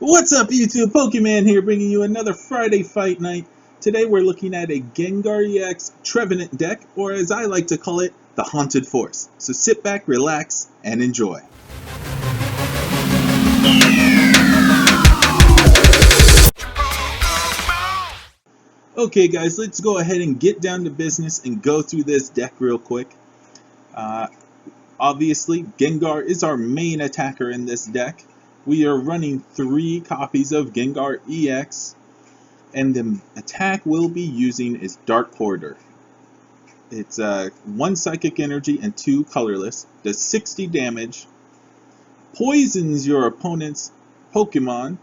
What's up, YouTube? Pokemon here, bringing you another Friday Fight Night. Today we're looking at a Gengar EX Trevenant deck, or as I like to call it, the Haunted Forest. So sit back, relax, and enjoy. Okay guys, let's go ahead and get down to business and go through this deck real quick. Uh, Obviously, Gengar is our main attacker in this deck. We are running 3 copies of Gengar EX. And the attack we'll be using is Dark Corridor. It's 1 Psychic Energy and 2 Colorless, does 60 damage, poisons your opponent's Pokemon,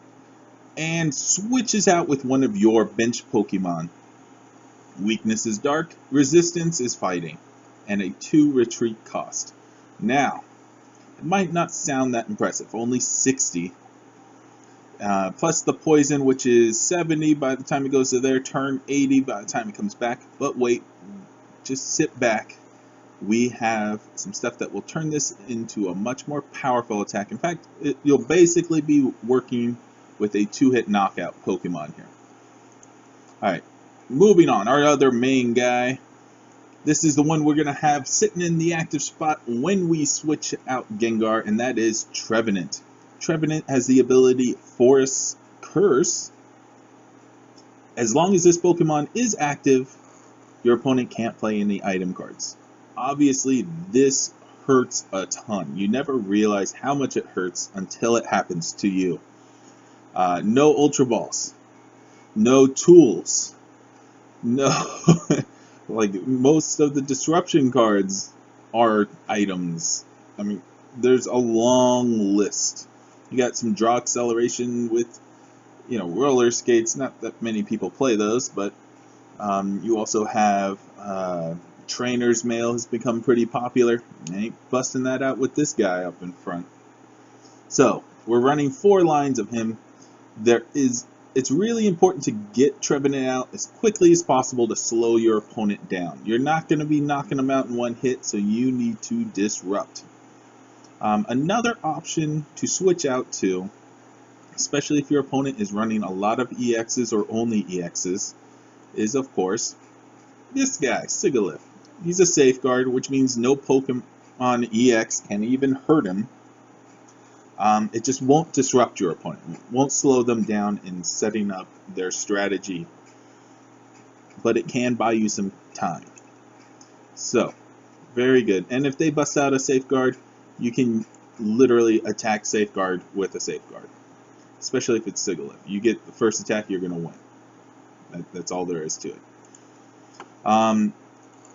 and switches out with one of your bench Pokemon. Weakness is Dark, Resistance is Fighting, and a 2 retreat cost. Now, it might not sound that impressive, only 60. Plus the poison, which is 70 by the time it goes to their turn, 80 by the time it comes back. But wait, just sit back. We have some stuff that will turn this into a much more powerful attack. In fact, you'll basically be working with a 2-hit knockout Pokemon here. Alright, moving on. Our other main guy. This is the one we're going to have sitting in the active spot when we switch out Gengar, and that is Trevenant. Trevenant has the ability Forest Curse. As long as this Pokemon is active, your opponent can't play any item cards. Obviously, this hurts a ton. You never realize how much it hurts until it happens to you. No Ultra Balls. No tools. No... like, most of the disruption cards are items. I mean, there's a long list. You got some draw acceleration with, roller skates. Not that many people play those, but you also have Trainer's Mail has become pretty popular. I ain't busting that out with this guy up in front. So, we're running 4 lines of him. It's really important to get Trevenant out as quickly as possible to slow your opponent down. You're not going to be knocking them out in one hit, so you need to disrupt. Another option to switch out to, especially if your opponent is running a lot of EXs or only EXs, is of course this guy, Sigilyph. He's a safeguard, which means no Pokemon EX can even hurt him. It just won't disrupt your opponent. It won't slow them down in setting up their strategy. But it can buy you some time. So, very good. And if they bust out a safeguard, you can literally attack safeguard with a safeguard. Especially if it's Sigilyph. You get the first attack, you're going to win. That's all there is to it.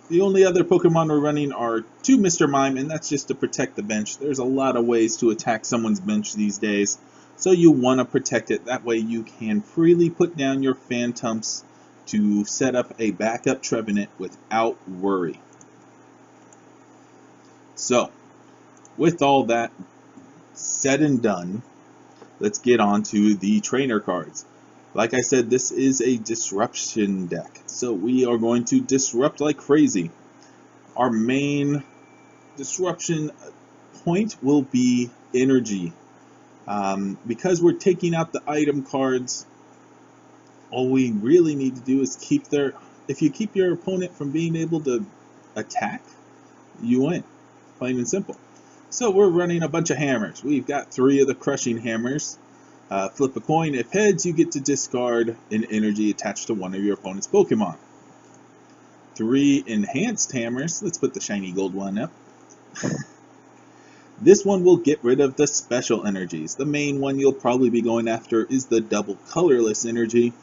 The only other Pokemon we're running are 2 Mr. Mime, and that's just to protect the bench. There's a lot of ways to attack someone's bench these days, so you want to protect it. That way you can freely put down your Phantoms to set up a backup Trevenant without worry. So, with all that said and done, let's get on to the trainer cards. Like I said, this is a disruption deck, so we are going to disrupt like crazy. Our main disruption point will be energy. Because we're taking out the item cards, all we really need to do is if you keep your opponent from being able to attack, you win. Plain and simple. So we're running a bunch of hammers. We've got 3 of the crushing hammers. Flip a coin. If heads, you get to discard an energy attached to one of your opponent's Pokemon. 3 enhanced hammers. Let's put the shiny gold one up. This one will get rid of the special energies. The main one you'll probably be going after is the double colorless energy,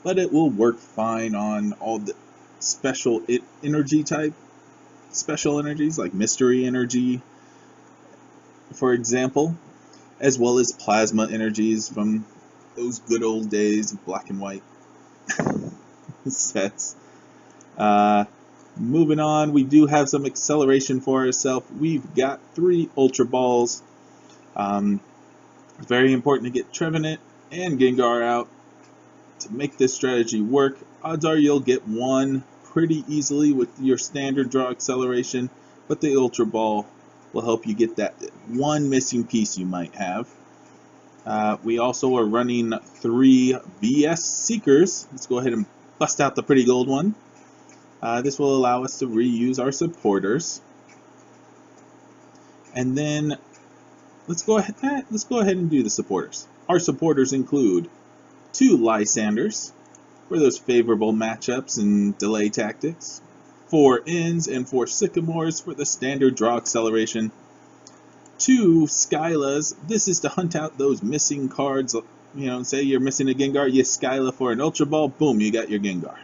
but it will work fine on all the special energy type. Special energies like mystery energy, for example, as well as plasma energies from those good old days of black and white sets. Moving on, we do have some acceleration for ourselves. We've got 3 Ultra Balls. It's very important to get Trevenant and Gengar out to make this strategy work. Odds are you'll get 1 pretty easily with your standard draw acceleration, but the Ultra Ball will help you get that 1 missing piece you might have. We also are running 3 VS Seekers. Let's go ahead and bust out the pretty gold one. This will allow us to reuse our supporters. And then let's go ahead and do the supporters. Our supporters include 2 Lysanders for those favorable matchups and delay tactics, 4 Inns and 4 Sycamores for the standard draw acceleration, 2 Skylas. This is to hunt out those missing cards. You know, say you're missing a Gengar, you Skyla for an Ultra Ball, boom, you got your Gengar.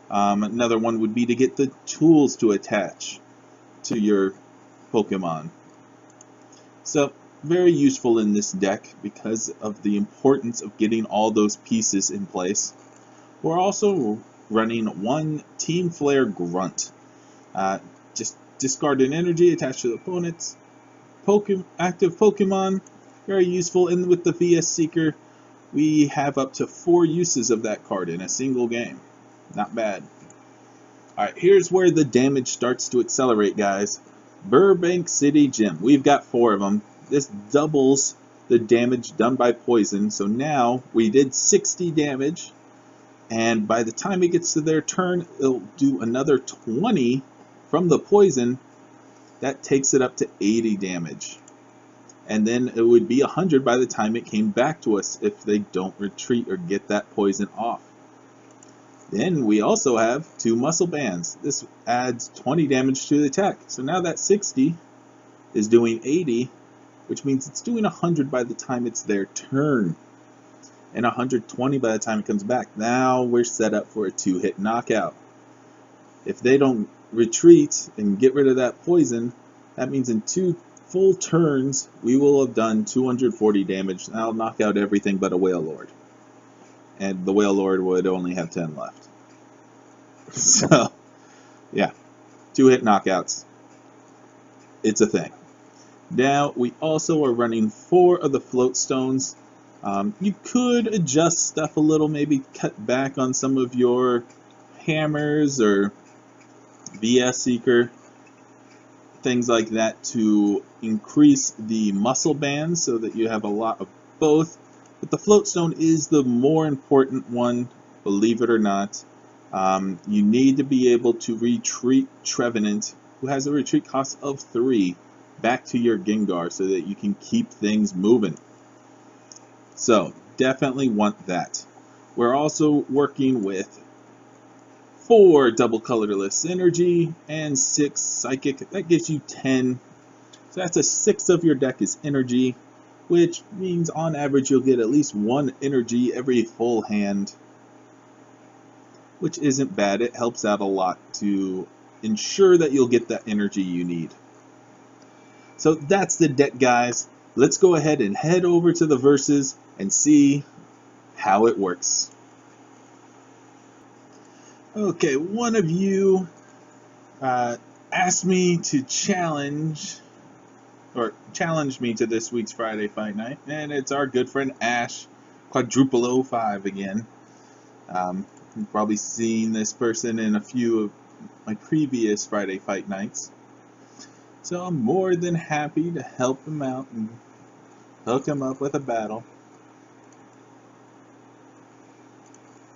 Another one would be to get the tools to attach to your Pokemon. So, very useful in this deck because of the importance of getting all those pieces in place. We're also running 1 Team Flare Grunt. Just discard an energy attached to the opponent's active Pokemon. Very useful. And with the VS Seeker, we have up to 4 uses of that card in a single game. Not bad. Alright, here's where the damage starts to accelerate, guys. Virbank City Gym. We've got 4 of them. This doubles the damage done by poison. So now we did 60 damage. And by the time it gets to their turn, it'll do another 20 from the poison. That takes it up to 80 damage. And then it would be 100 by the time it came back to us if they don't retreat or get that poison off. Then we also have 2 muscle bands. This adds 20 damage to the attack. So now that 60 is doing 80, which means it's doing 100 by the time it's their turn. And 120 by the time it comes back. Now we're set up for a 2-hit knockout. If they don't retreat and get rid of that poison, that means in 2 full turns we will have done 240 damage. That'll knock out everything but a Whale Lord. And the Whale Lord would only have 10 left. So, yeah. 2-hit knockouts. It's a thing. Now, we also are running 4 of the float stones. You could adjust stuff a little, maybe cut back on some of your hammers or VS Seeker, things like that, to increase the muscle bands so that you have a lot of both. But the float stone is the more important one, believe it or not. You need to be able to retreat Trevenant, who has a retreat cost of 3, back to your Gengar so that you can keep things moving. So, definitely want that. We're also working with 4 double colorless energy and 6 psychic. That gives you 10. So that's a 6th of your deck is energy, which means on average you'll get at least 1 energy every full hand, which isn't bad. It helps out a lot to ensure that you'll get that energy you need. So that's the deck, guys. Let's go ahead and head over to the verses and see how it works. Okay, one of you asked me to challenge me to this week's Friday Fight Night, and it's our good friend Ash, Quadruple 05 again. You've probably seen this person in a few of my previous Friday Fight Nights. So I'm more than happy to help him out and hook him up with a battle.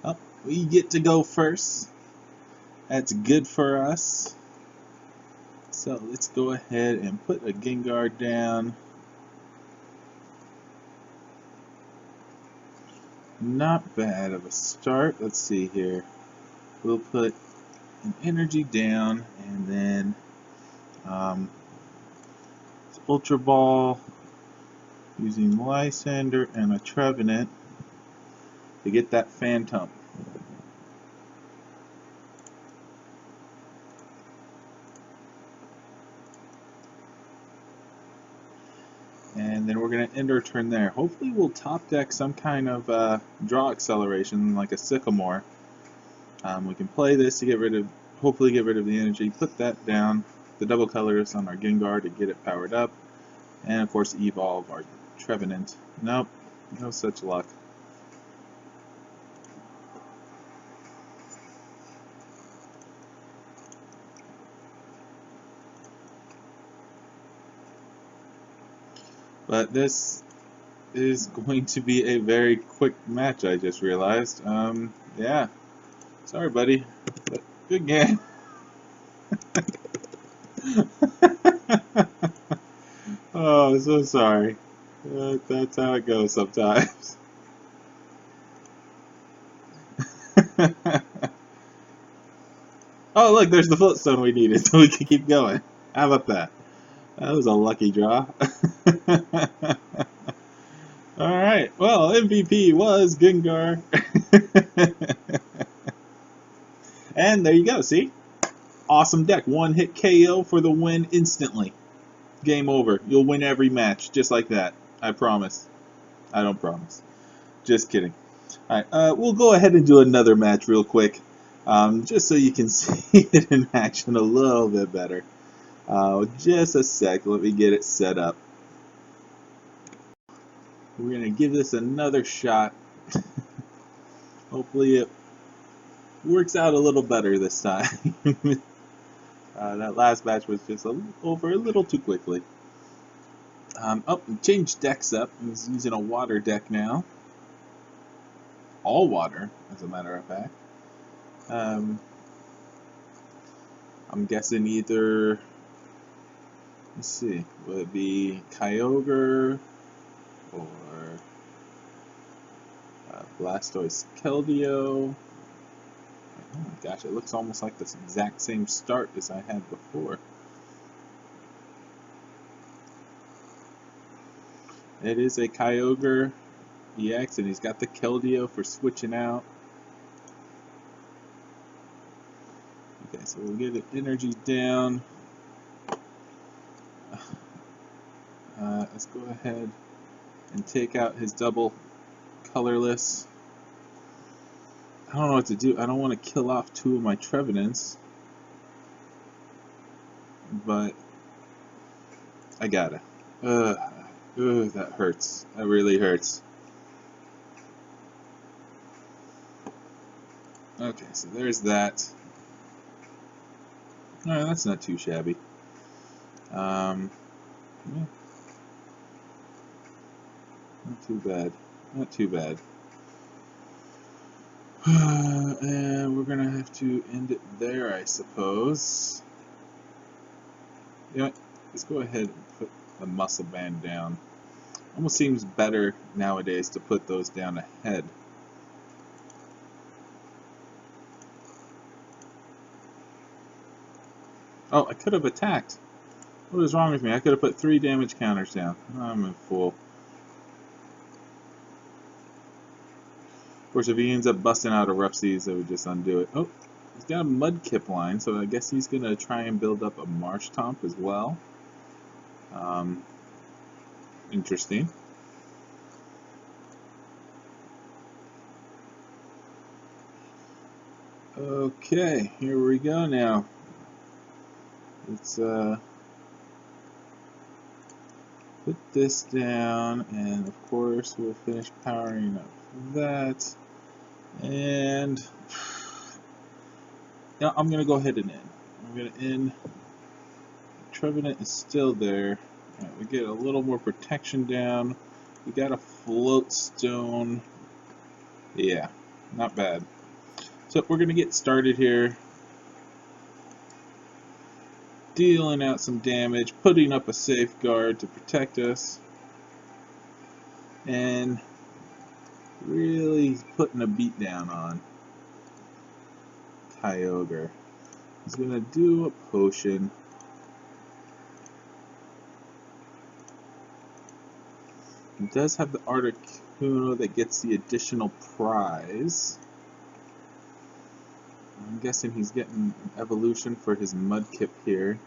Oh, we get to go first. That's good for us. So let's go ahead and put a Gengar down. Not bad of a start. Let's see here. We'll put an energy down and then Ultra Ball using Lysander and a Trevenant to get that Phantom. And then we're going to end our turn there. Hopefully we'll top deck some kind of draw acceleration like a Sycamore. We can play this to hopefully get rid of the energy, put that down, the double colors on our Gengar to get it powered up, and of course evolve our Trevenant. Nope, no such luck. But this is going to be a very quick match, I just realized. Yeah. Sorry, buddy. But good game. Oh, so sorry. That's how it goes sometimes. Oh, look, there's the footstone we needed, so we can keep going. How about that? That was a lucky draw. Alright, well, MVP was Gengar. And there you go, see? Awesome deck. One hit KO for the win instantly. Game over. You'll win every match, just like that. I promise. I don't promise. Just kidding. Alright, we'll go ahead and do another match real quick. Just so you can see it in action a little bit better. Just a sec, let me get it set up. We're going to give this another shot. Hopefully it works out a little better this time. That last match was just over a little too quickly. Oh, changed decks up. I'm using a water deck now. All water, as a matter of fact. I'm guessing either, let's see, would it be Kyogre or Blastoise Keldeo? Oh my gosh, it looks almost like the exact same start as I had before. It is a Kyogre EX, and he's got the Keldeo for switching out. Okay, so we'll get the energy down. Let's go ahead and take out his double colorless. I don't know what to do. I don't want to kill off two of my Trevenants, but I gotta. That hurts. That really hurts. Okay, so there's that. Alright, that's not too shabby. Yeah. Not too bad. Not too bad. And we're gonna have to end it there, I suppose. You know what? Let's go ahead and put the muscle band down. Almost seems better nowadays to put those down ahead. Oh, I could have attacked. What is wrong with me? I could have put 3 damage counters down. I'm a fool. Of course, if he ends up busting out a Rough Seas, that would just undo it. Oh, he's got a Mudkip line, so I guess he's going to try and build up a Marshtomp as well. Interesting. Okay, here we go now. Let's put this down, and of course we'll finish powering up that. And yeah, I'm gonna go ahead and end. I'm gonna end. Trevenant is still there. Right, we get a little more protection down. We got a float stone. Yeah, not bad. So we're gonna get started here. Dealing out some damage, putting up a safeguard to protect us, and really putting a beat down on Kyogre. He's gonna do a potion. He does have the Articuno that gets the additional prize. I'm guessing he's getting an evolution for his Mudkip here.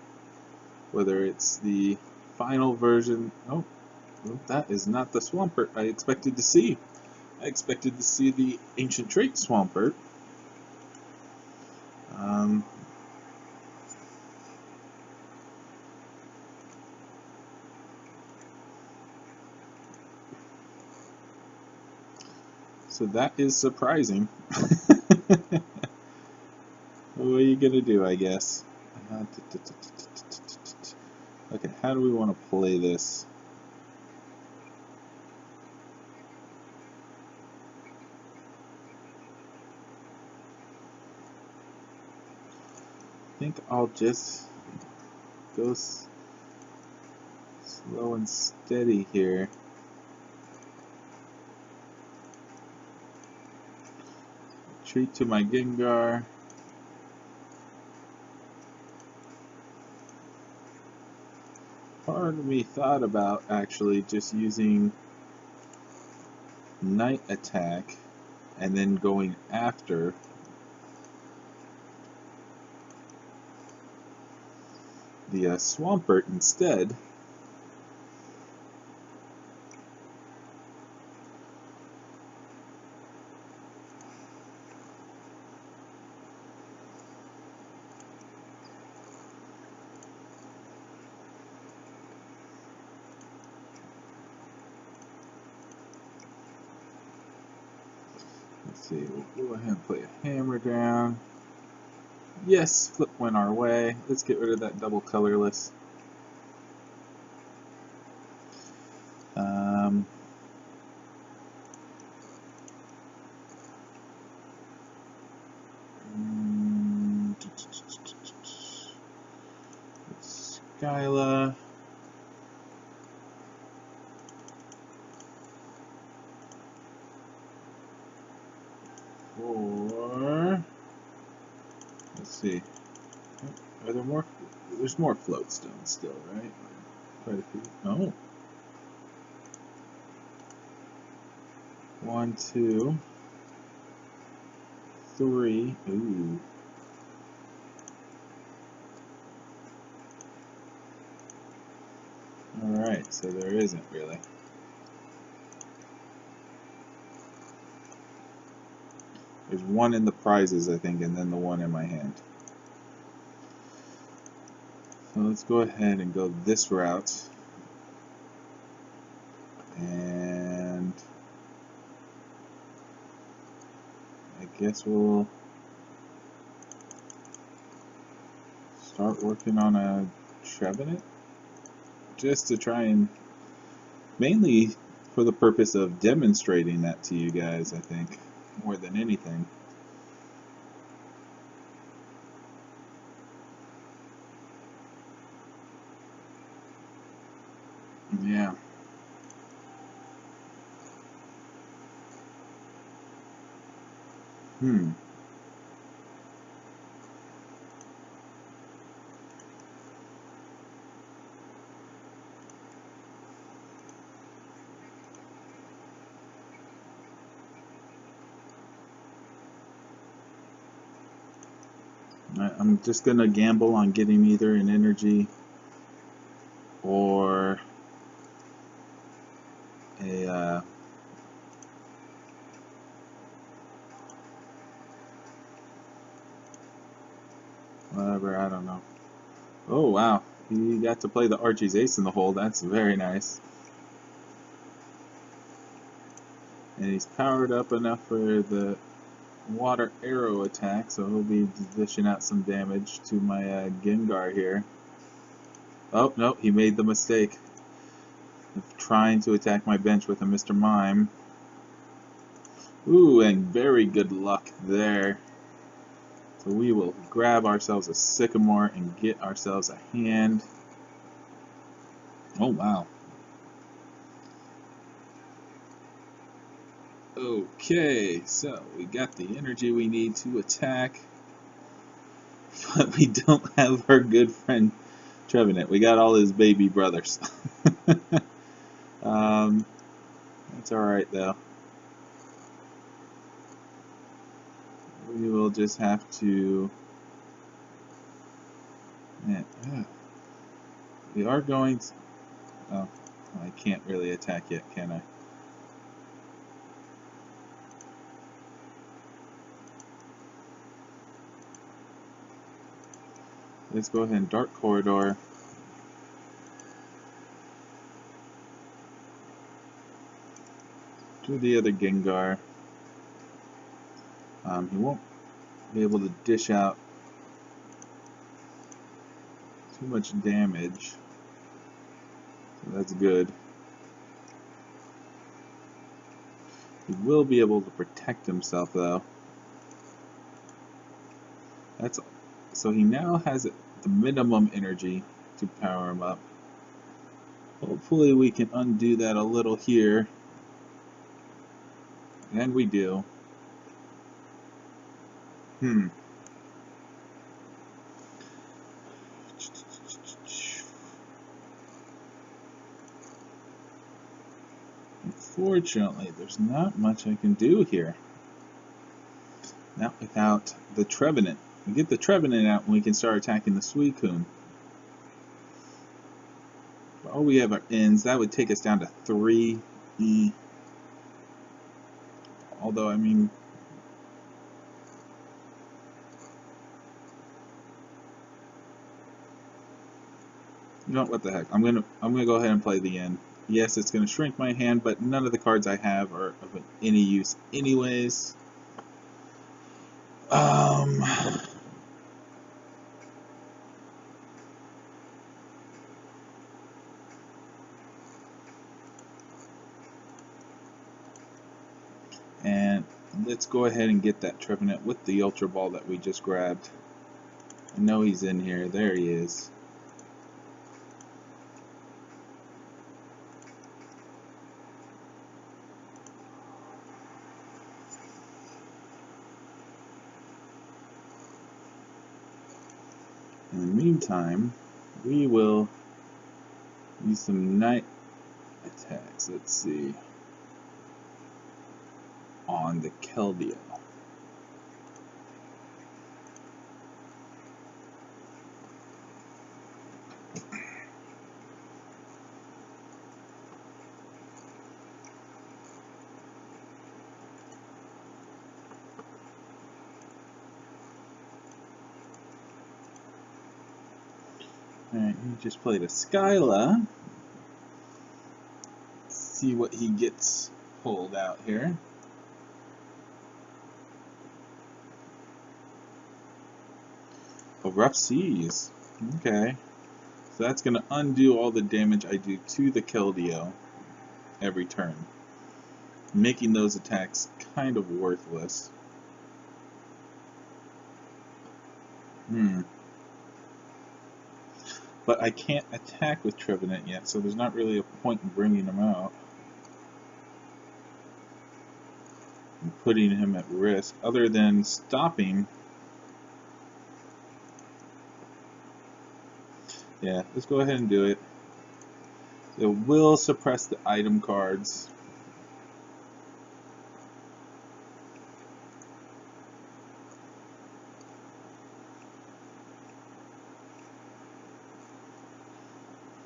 Whether it's the final version. Oh, well, that is not the Swampert I expected to see. I expected to see the Ancient Trait Swampert. So that is surprising. What are you gonna do, I guess? Okay, how do we want to play this? think I'll just go slow and steady here. Retreat to my Gengar. Part of me thought about actually just using Night Attack and then going after the Swampert instead. Let's see, we'll go ahead and play a hammer down. Yes, flip went our way. Let's get rid of that double colorless. Skyla. Or let's see. Are there more? There's more floatstones still, right? Quite a few. Oh. 1, 2, 3. Ooh. Alright, so there isn't really. There's one in the prizes, I think, and then the one in my hand. So let's go ahead and go this route. And I guess we'll start working on a Trevenant. Just to try and, mainly for the purpose of demonstrating that to you guys, I think, more than anything. Yeah. I'm just going to gamble on getting either an energy or a whatever, I don't know. Oh wow, he got to play the Archie's Ace in the hole. That's very nice. And he's powered up enough for the water arrow attack, so he'll be dishing out some damage to my Gengar here. Oh, no, he made the mistake of trying to attack my bench with a Mr. Mime. Ooh, and very good luck there. So we will grab ourselves a Sycamore and get ourselves a hand. Oh, wow. Okay, so we got the energy we need to attack. But we don't have our good friend Trevenant. We got all his baby brothers. That's alright though. We will just have to... we are going to... Oh, I can't really attack yet, can I? Let's go ahead and Dark Corridor. To the other Gengar. He won't be able to dish out too much damage. So that's good. He will be able to protect himself though. That's So he now has the minimum energy to power him up. Hopefully we can undo that a little here. And we do. Unfortunately, there's not much I can do here. Not without the Trevenant. We get the Trevenant out and we can start attacking the Suicune. All we have are ends. That would take us down to 3 E. Although, I mean, you know what the heck? I'm gonna go ahead and play the end. Yes, it's gonna shrink my hand, but none of the cards I have are of any use, anyways. And let's go ahead and get that Trevenant with the Ultra Ball that we just grabbed. I know he's in here. There he is. In the meantime, we will use some night attacks. Let's see. On the Keldeo. Alright, he just played a Skyla. Let's see what he gets pulled out here. Oh, Rough Seas. Okay. So that's going to undo all the damage I do to the Keldeo every turn, making those attacks kind of worthless. But I can't attack with Trevenant yet, so there's not really a point in bringing him out and putting him at risk, other than stopping. Yeah, let's go ahead and do it. It will suppress the item cards.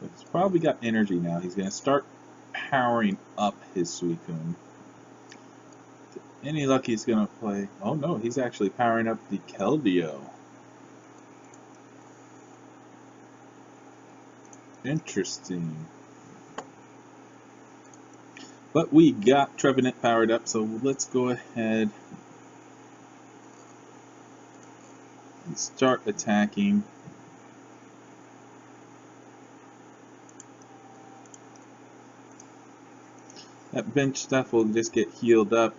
He's probably got energy now. He's going to start powering up his Suicune. Any luck he's going to play... Oh no, he's actually powering up the Keldeo. Interesting. But we got Trevenant powered up, so let's go ahead and start attacking. That bench stuff will just get healed up,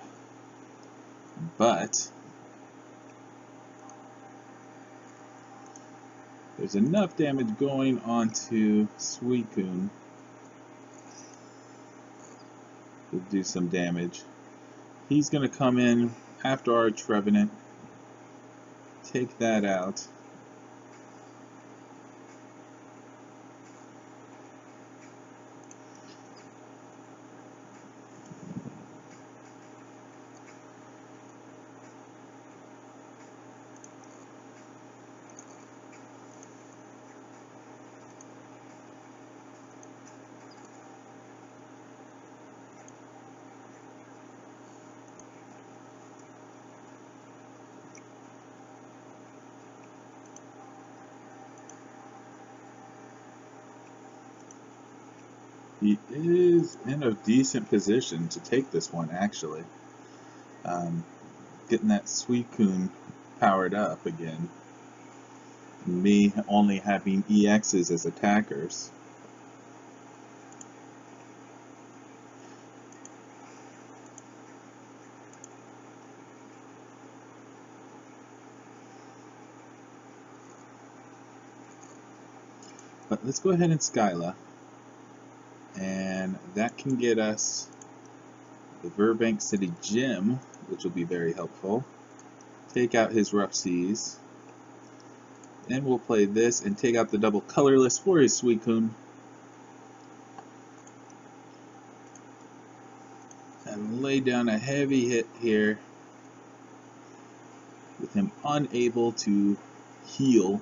but there's enough damage going on to Suicune to do some damage. He's going to come in after our Trevenant, take that out. He is in a decent position to take this one, actually. Getting that Suicune powered up again. Me only having EXs as attackers. But let's go ahead and Skyla. And that can get us the Virbank City Gym, which will be very helpful. Take out his Rough Seas. Then we'll play this and take out the double colorless for his Suicune. And lay down a heavy hit here with him unable to heal.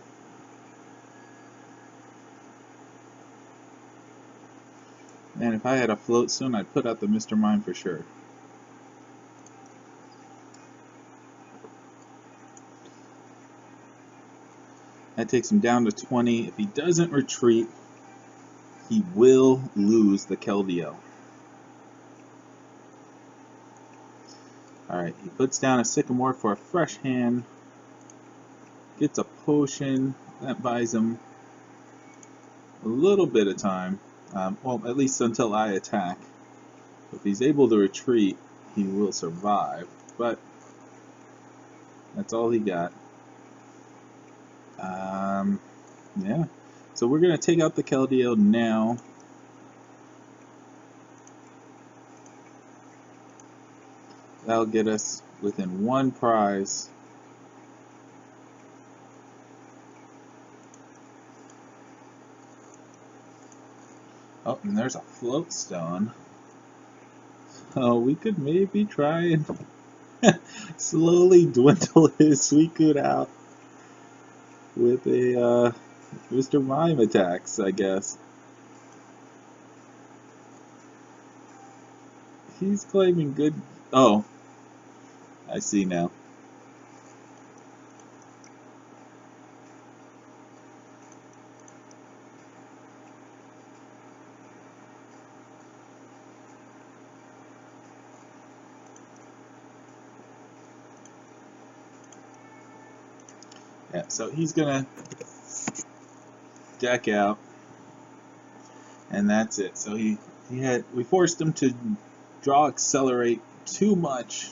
And if I had a Float Stone, I'd put out the Mr. Mime for sure. That takes him down to 20. If he doesn't retreat, he will lose the Keldeo. Alright, he puts down a Sycamore for a fresh hand. Gets a potion. That buys him a little bit of time. Well, at least until I attack. If he's able to retreat, he will survive. But that's all he got. Yeah. So we're going to take out the Keldeo now. That'll get us within one prize. Oh, and there's a Float Stone. So we could maybe try and slowly dwindle his Suicune out with a Mr. Mime attacks, I guess. He's claiming good... Oh, I see now. Yeah, so he's gonna deck out, and that's it. So we forced him to draw Accelerate too much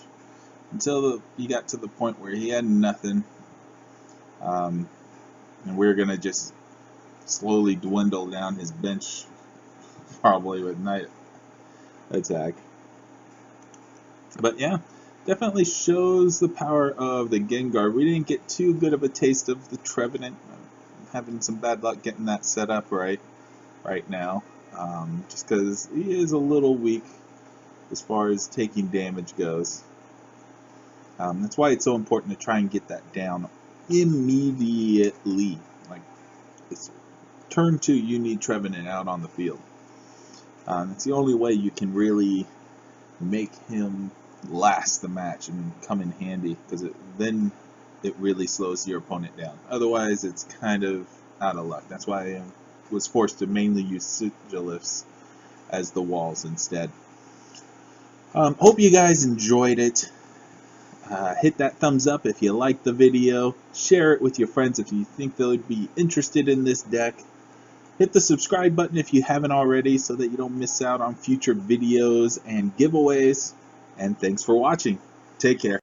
until he got to the point where he had nothing, and we were gonna just slowly dwindle down his bench, probably with Night Attack. But yeah, definitely shows the power of the Gengar. We didn't get too good of a taste of the Trevenant. I'm having some bad luck getting that set up right now, just because he is a little weak as far as taking damage goes. That's why it's so important to try and get that down immediately. Like, it's turn 2, you need Trevenant out on the field. It's the only way you can really make him last the match and come in handy, because then it really slows your opponent down. Otherwise, it's kind of out of luck. That's why I was forced to mainly use Sigilyphs as the walls instead. Hope you guys enjoyed it. Hit that thumbs up if you liked the video. Share it with your friends if you think they would be interested in this deck. Hit the subscribe button if you haven't already so that you don't miss out on future videos and giveaways. And thanks for watching. Take care.